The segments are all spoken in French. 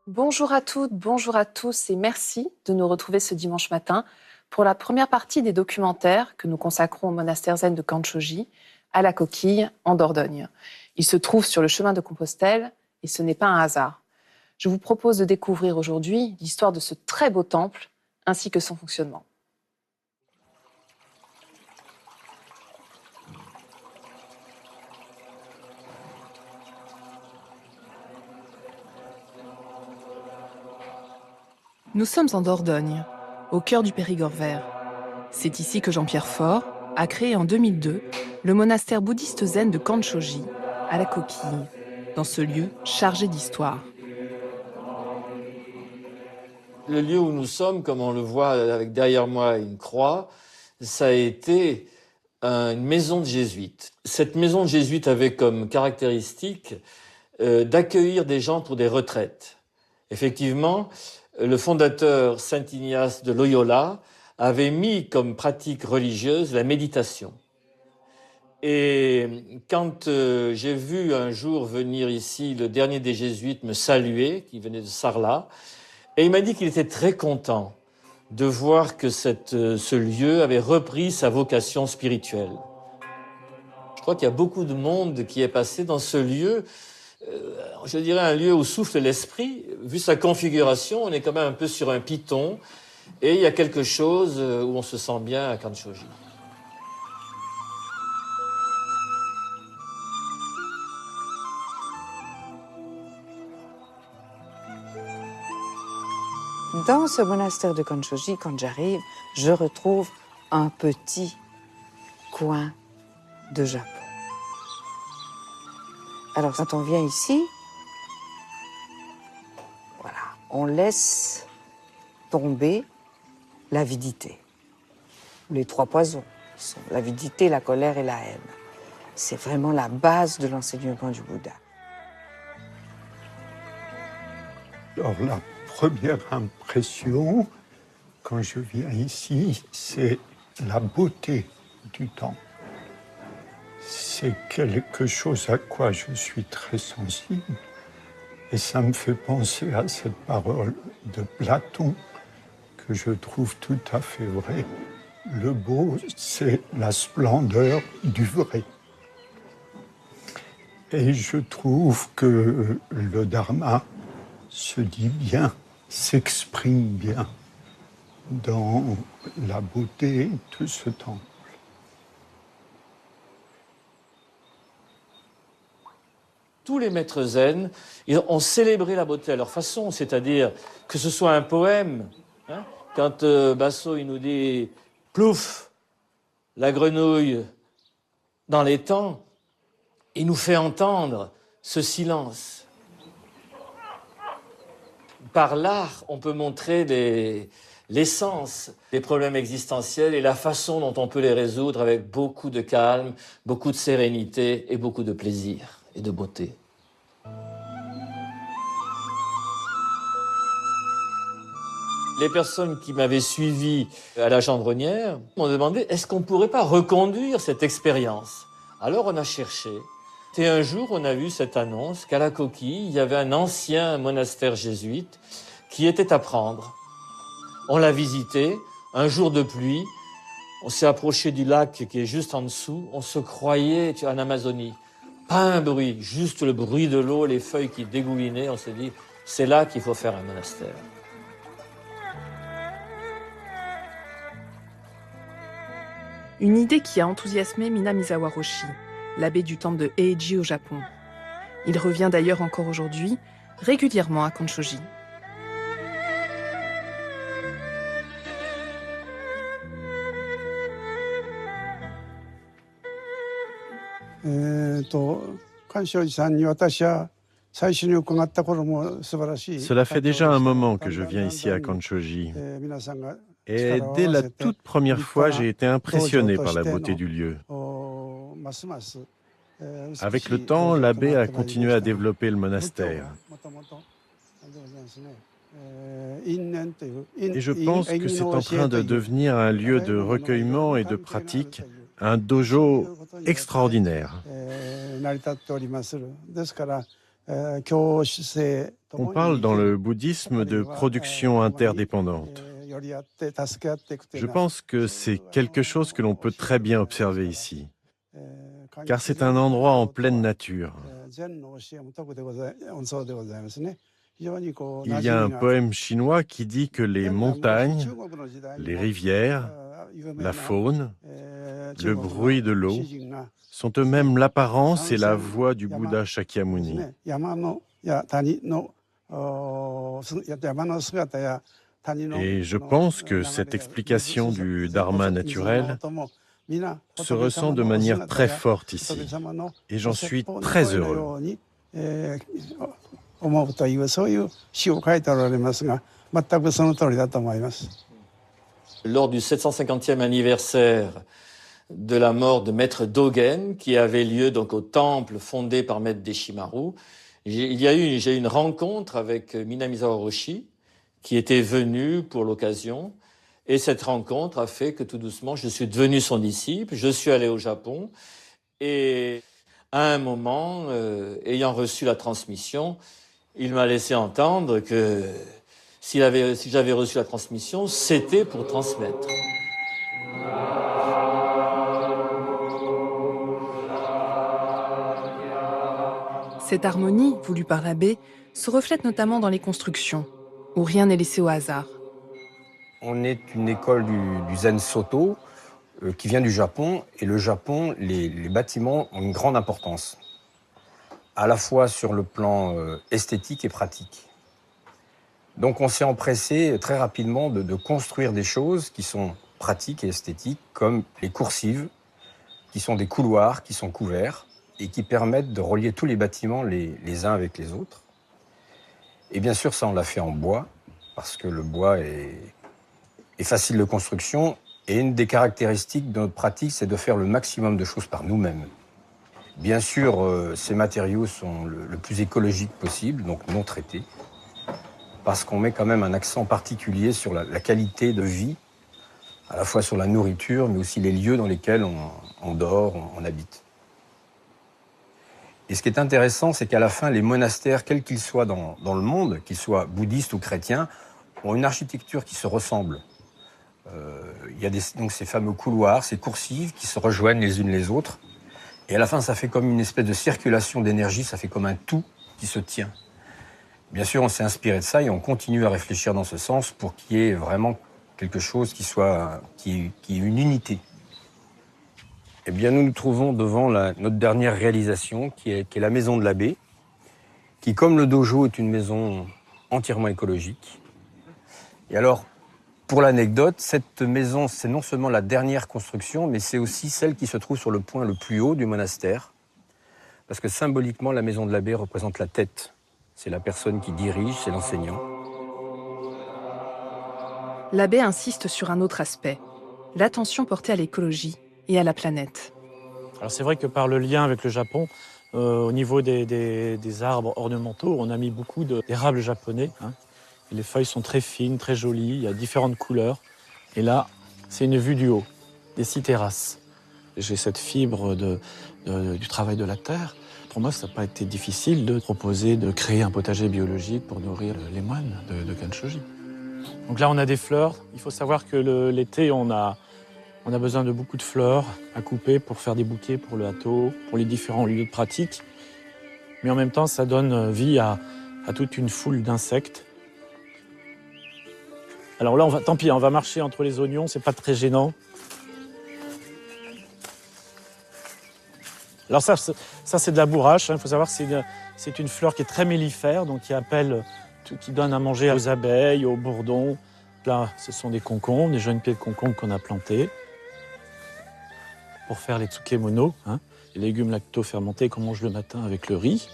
Bonjour à toutes, bonjour à tous et merci de nous retrouver ce dimanche matin pour la première partie des documentaires que nous consacrons au monastère zen de Kanchoji, à la Coquille, en Dordogne. Il se trouve sur le chemin de Compostelle et ce n'est pas un hasard. Je vous propose de découvrir aujourd'hui l'histoire de ce très beau temple ainsi que son fonctionnement. Nous sommes en Dordogne, au cœur du Périgord vert. C'est ici que Jean-Pierre Faure a créé en 2002 le monastère bouddhiste zen de Kanchoji, à la Coquille, dans ce lieu chargé d'histoire. Le lieu où nous sommes, comme on le voit avec derrière moi une croix, ça a été une maison de jésuites. Cette maison de jésuites avait comme caractéristique d'accueillir des gens pour des retraites. Effectivement, le fondateur Saint Ignace de Loyola avait mis comme pratique religieuse la méditation. Et quand j'ai vu un jour venir ici le dernier des jésuites me saluer, qui venait de Sarlat, et il m'a dit qu'il était très content de voir que ce lieu avait repris sa vocation spirituelle. Je crois qu'il y a beaucoup de monde qui est passé dans ce lieu, je dirais un lieu où souffle l'esprit. Vu sa configuration, on est quand même un peu sur un piton, et il y a quelque chose où on se sent bien à Kanchoji. Dans ce monastère de Kanchoji, quand j'arrive, je retrouve un petit coin de Japon. Alors, quand on vient ici, voilà, on laisse tomber l'avidité. Les trois poisons sont l'avidité, la colère et la haine. C'est vraiment la base de l'enseignement du Bouddha. Alors, la première impression, quand je viens ici, c'est la beauté du temple. C'est quelque chose à quoi je suis très sensible. Et ça me fait penser à cette parole de Platon que je trouve tout à fait vraie. Le beau, c'est la splendeur du vrai. Et je trouve que le Dharma se dit bien, s'exprime bien dans la beauté de ce temple. Tous les maîtres zen, ils ont célébré la beauté à leur façon, c'est-à-dire que ce soit un poème. Quand Basso il nous dit « plouf, la grenouille dans les temps », il nous fait entendre ce silence. Par l'art, on peut montrer l'essence des problèmes existentiels et la façon dont on peut les résoudre avec beaucoup de calme, beaucoup de sérénité et beaucoup de plaisir et de beauté. Les personnes qui m'avaient suivi à la Gendronnière m'ont demandé « est-ce qu'on ne pourrait pas reconduire cette expérience ?» Alors on a cherché. Et un jour, on a vu cette annonce qu'à la Coquille, il y avait un ancien monastère jésuite qui était à prendre. On l'a visité, un jour de pluie, on s'est approché du lac qui est juste en dessous, on se croyait en Amazonie. Pas un bruit, juste le bruit de l'eau, les feuilles qui dégoulinaient, on s'est dit, c'est là qu'il faut faire un monastère. Une idée qui a enthousiasmé Minamizawa Roshi, l'abbé du temple de Heiji au Japon. Il revient d'ailleurs encore aujourd'hui, régulièrement à Kanchoji. Cela fait déjà un moment que je viens ici à Kanchoji. Et dès la toute première fois, j'ai été impressionné par la beauté du lieu. Avec le temps, l'abbé a continué à développer le monastère. Et je pense que c'est en train de devenir un lieu de recueillement et de pratique, un dojo extraordinaire. On parle dans le bouddhisme de production interdépendante. Je pense que c'est quelque chose que l'on peut très bien observer ici, car c'est un endroit en pleine nature. Il y a un poème chinois qui dit que les montagnes, les rivières, la faune, le bruit de l'eau sont eux-mêmes l'apparence et la voix du Bouddha Shakyamuni. Et je pense que cette explication du dharma naturel se ressent de manière très forte ici. Et j'en suis très heureux. Lors du 750e anniversaire de la mort de Maître Dogen, qui avait lieu donc au temple fondé par Maître Deshimaru, j'ai eu une rencontre avec Minamizawa Roshi, qui était venu pour l'occasion. Et cette rencontre a fait que tout doucement, je suis devenu son disciple. Je suis allé au Japon. Et à un moment, ayant reçu la transmission, il m'a laissé entendre que si j'avais reçu la transmission, c'était pour transmettre. Cette harmonie, voulue par l'abbé, se reflète notamment dans les constructions, où rien n'est laissé au hasard. On est une école du Zen Soto qui vient du Japon. Et le Japon, les bâtiments ont une grande importance, à la fois sur le plan esthétique et pratique. Donc on s'est empressé très rapidement de construire des choses qui sont pratiques et esthétiques, comme les coursives, qui sont des couloirs qui sont couverts et qui permettent de relier tous les bâtiments les uns avec les autres. Et bien sûr, ça, on l'a fait en bois, parce que le bois est facile de construction. Et une des caractéristiques de notre pratique, c'est de faire le maximum de choses par nous-mêmes. Bien sûr, ces matériaux sont le plus écologiques possible, donc non traités, parce qu'on met quand même un accent particulier sur la qualité de vie, à la fois sur la nourriture, mais aussi les lieux dans lesquels on dort, on habite. Et ce qui est intéressant, c'est qu'à la fin, les monastères, quels qu'ils soient dans le monde, qu'ils soient bouddhistes ou chrétiens, ont une architecture qui se ressemble. Il y a donc ces fameux couloirs, ces coursives qui se rejoignent les unes les autres. Et à la fin, ça fait comme une espèce de circulation d'énergie, ça fait comme un tout qui se tient. Bien sûr, on s'est inspiré de ça et on continue à réfléchir dans ce sens pour qu'il y ait vraiment quelque chose qui ait une unité. Eh bien, nous nous trouvons devant notre dernière réalisation, qui est la maison de l'abbé, qui, comme le dojo, est une maison entièrement écologique. Et alors, pour l'anecdote, cette maison, c'est non seulement la dernière construction, mais c'est aussi celle qui se trouve sur le point le plus haut du monastère, parce que symboliquement, la maison de l'abbé représente la tête. C'est la personne qui dirige, c'est l'enseignant. L'abbé insiste sur un autre aspect, l'attention portée à l'écologie et à la planète. Alors c'est vrai que par le lien avec le Japon, au niveau des arbres ornementaux, on a mis beaucoup d'érables japonais. Et les feuilles sont très fines, très jolies, il y a différentes couleurs. Et là, c'est une vue du haut, des 6 terrasses. J'ai cette fibre du travail de la terre. Pour moi, ça n'a pas été difficile de proposer de créer un potager biologique pour nourrir les moines de Kanshoji. Donc là, on a des fleurs. Il faut savoir que l'été, on a besoin de beaucoup de fleurs à couper pour faire des bouquets pour le hâteau, pour les différents lieux de pratique. Mais en même temps, ça donne vie à toute une foule d'insectes. Alors là, tant pis, on va marcher entre les oignons, c'est pas très gênant. Alors ça c'est de la bourrache. Il faut savoir que c'est une fleur qui est très mellifère, donc qui donne à manger aux abeilles, aux bourdons. Là, ce sont des concombres, des jeunes pieds de concombre qu'on a plantés pour faire les tsukemono, les légumes lacto-fermentés qu'on mange le matin avec le riz.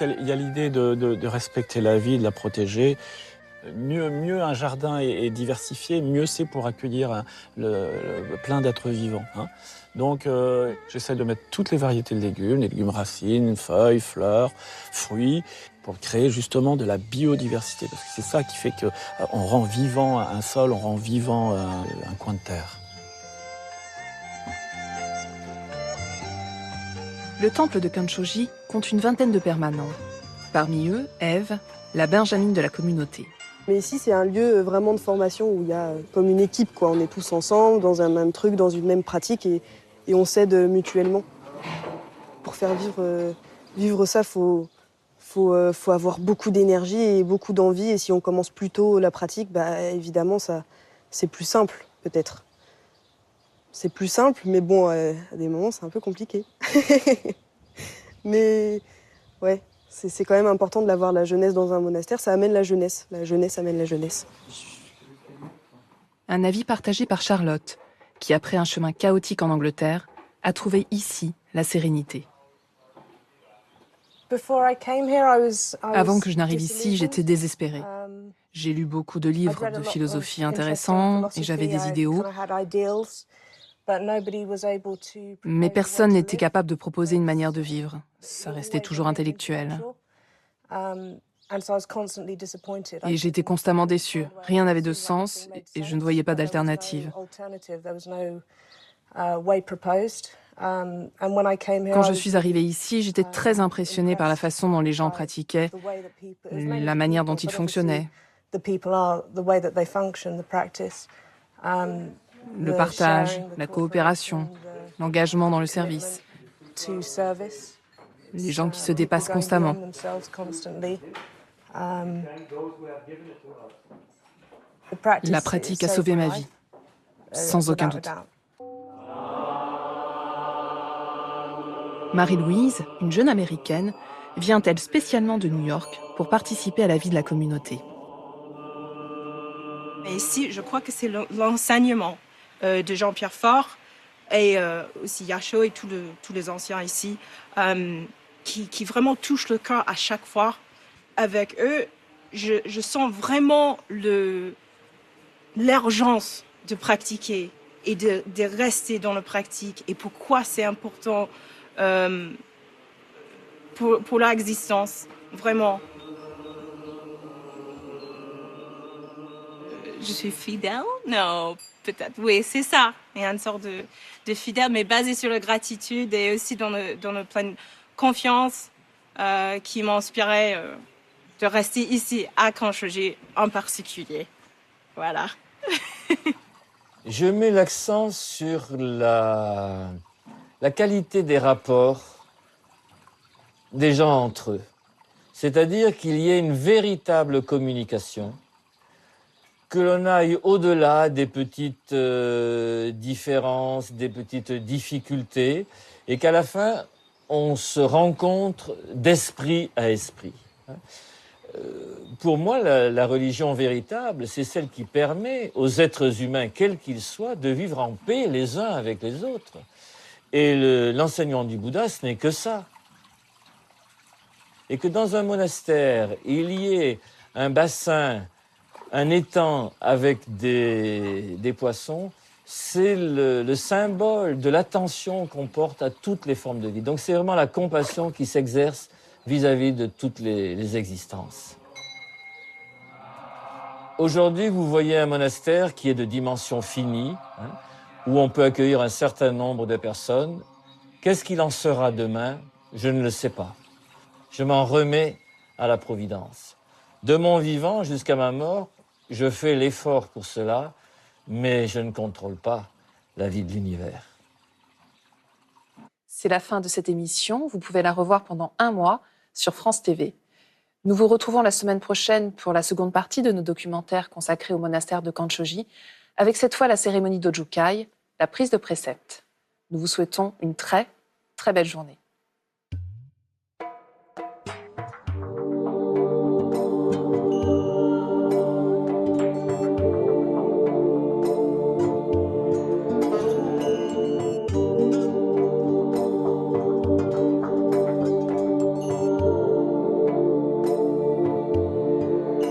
Il y a l'idée de respecter la vie, de la protéger. Mieux un jardin est diversifié, mieux c'est pour accueillir plein d'êtres vivants. Donc j'essaie de mettre toutes les variétés de les légumes racines, feuilles, fleurs, fruits, pour créer justement de la biodiversité. Parce que c'est ça qui fait qu'on rend vivant un sol, on rend vivant un coin de terre. Le temple de Kanchoji compte une vingtaine de permanents. Parmi eux, Ève, la benjamine de la communauté. Mais ici, c'est un lieu vraiment de formation où il y a comme une équipe, quoi. On est tous ensemble, dans un même truc, dans une même pratique et on s'aide mutuellement. Pour faire vivre ça, faut avoir beaucoup d'énergie et beaucoup d'envie. Et si on commence plus tôt la pratique, évidemment, c'est plus simple, peut-être. C'est plus simple, mais bon, à des moments, c'est un peu compliqué. Mais ouais, c'est quand même important de l'avoir, la jeunesse dans un monastère. Ça amène la jeunesse. La jeunesse amène la jeunesse. Un avis partagé par Charlotte, qui, après un chemin chaotique en Angleterre, a trouvé ici la sérénité. Avant que je n'arrive ici, j'étais désespérée. J'ai lu beaucoup de livres de philosophie intéressants et j'avais des idéaux. Mais personne n'était capable de proposer une manière de vivre. Ça restait toujours intellectuel. Et j'étais constamment déçue. Rien n'avait de sens et je ne voyais pas d'alternative. Quand je suis arrivée ici, j'étais très impressionnée par la façon dont les gens pratiquaient, la manière dont ils fonctionnaient. Le partage, la coopération, l'engagement dans le service. Les gens qui se dépassent constamment. La pratique a sauvé ma vie, sans aucun doute. Marie-Louise, une jeune Américaine, vient-elle spécialement de New York pour participer à la vie de la communauté. Et ici, je crois que c'est l'enseignement de Jean-Pierre Faure et aussi Yasho et tous les anciens ici qui vraiment touchent le cœur à chaque fois. Avec eux, je sens vraiment l'urgence de pratiquer et de rester dans la pratique et pourquoi c'est important pour leur existence, vraiment. Je suis fidèle? Non, peut-être. Oui, c'est ça. Il y a une sorte de fidèle, mais basé sur la gratitude et aussi dans le pleine confiance qui m'a inspiré de rester ici à Kanchoji en particulier. Voilà. Je mets l'accent sur la qualité des rapports des gens entre eux. C'est-à-dire qu'il y ait une véritable communication, que l'on aille au-delà des petites différences, des petites difficultés, et qu'à la fin, on se rencontre d'esprit à esprit. Pour moi, la religion véritable, c'est celle qui permet aux êtres humains, quels qu'ils soient, de vivre en paix les uns avec les autres. Et l'enseignement du Bouddha, ce n'est que ça. Et que dans un monastère, il y ait un bassin, un étang avec des poissons, c'est le symbole de l'attention qu'on porte à toutes les formes de vie. Donc c'est vraiment la compassion qui s'exerce vis-à-vis de toutes les existences. Aujourd'hui, vous voyez un monastère qui est de dimension finie, où on peut accueillir un certain nombre de personnes. Qu'est-ce qu'il en sera demain? Je ne le sais pas. Je m'en remets à la Providence. De mon vivant jusqu'à ma mort, je fais l'effort pour cela, mais je ne contrôle pas la vie de l'univers. C'est la fin de cette émission. Vous pouvez la revoir pendant 1 mois sur France TV. Nous vous retrouvons la semaine prochaine pour la seconde partie de nos documentaires consacrés au monastère de Kanchoji, avec cette fois la cérémonie d'Ojukai, la prise de préceptes. Nous vous souhaitons une très, très belle journée.